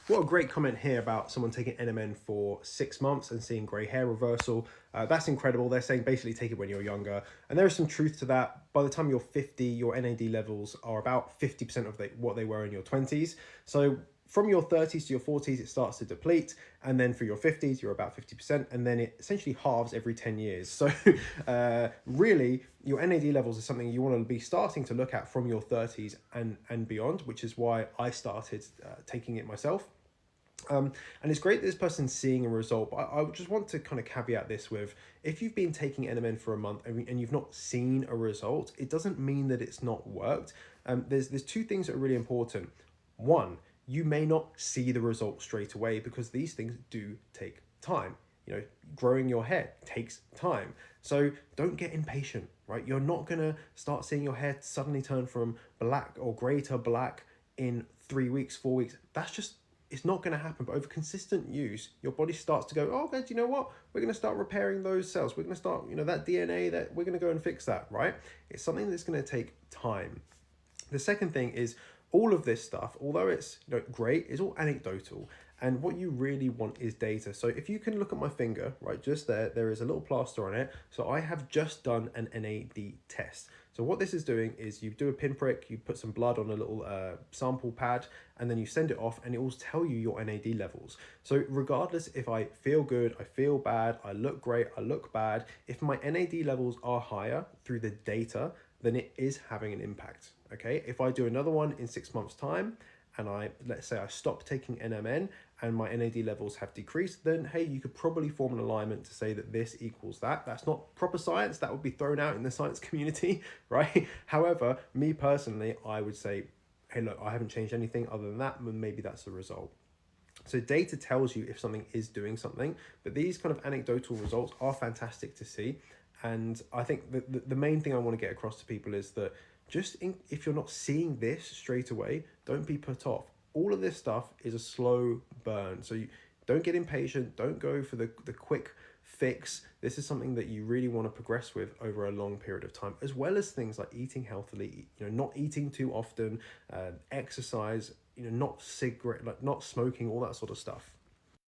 what a great comment here about someone taking NMN for 6 months and seeing grey hair reversal. That's incredible. They're saying basically take it when you're younger. And there is some truth to that. By the time you're 50, your NAD levels are about 50% of what they were in your 20s. So from your 30s to your 40s, it starts to deplete. And then for your 50s, you're about 50%. And then it essentially halves every 10 years. So really, your NAD levels is something you want to be starting to look at from your 30s and beyond, which is why I started taking it myself. And it's great that this person's seeing a result, but I just want to kind of caveat this with, if you've been taking NMN for a month and you've not seen a result, it doesn't mean that it's not worked. There's two things that are really important. One, you may not see the result straight away because these things do take time. You know, growing your hair takes time. So don't get impatient, right? You're not going to start seeing your hair suddenly turn from black or grey to black in 3 weeks, 4 weeks. It's not going to happen. But over consistent use, your body starts to go, oh, okay, do you know what? We're going to start repairing those cells. We're going to start, that DNA, that we're going to go and fix that, right? It's something that's going to take time. The second thing is, all of this stuff, although it's great, is all anecdotal. And what you really want is data. So if you can look at my finger, right, just there is a little plaster on it. So I have just done an NAD test. So what this is doing is you do a pinprick, you put some blood on a little sample pad, and then you send it off and it will tell you your NAD levels. So regardless if I feel good, I feel bad, I look great, I look bad, if my NAD levels are higher through the data, then it is having an impact, okay? If I do another one in 6 months' time, and let's say I stop taking NMN and my NAD levels have decreased, then hey, you could probably form an alignment to say that this equals that. That's not proper science. That would be thrown out in the science community, right? However, me personally, I would say, hey, look, I haven't changed anything other than that, and maybe that's the result. So data tells you if something is doing something, but these kind of anecdotal results are fantastic to see. And I think the main thing I want to get across to people is that if you're not seeing this straight away, don't be put off. All of this stuff is a slow burn. So you don't get impatient. Don't go for the quick fix. This is something that you really want to progress with over a long period of time, as well as things like eating healthily, not eating too often, exercise, not smoking, all that sort of stuff.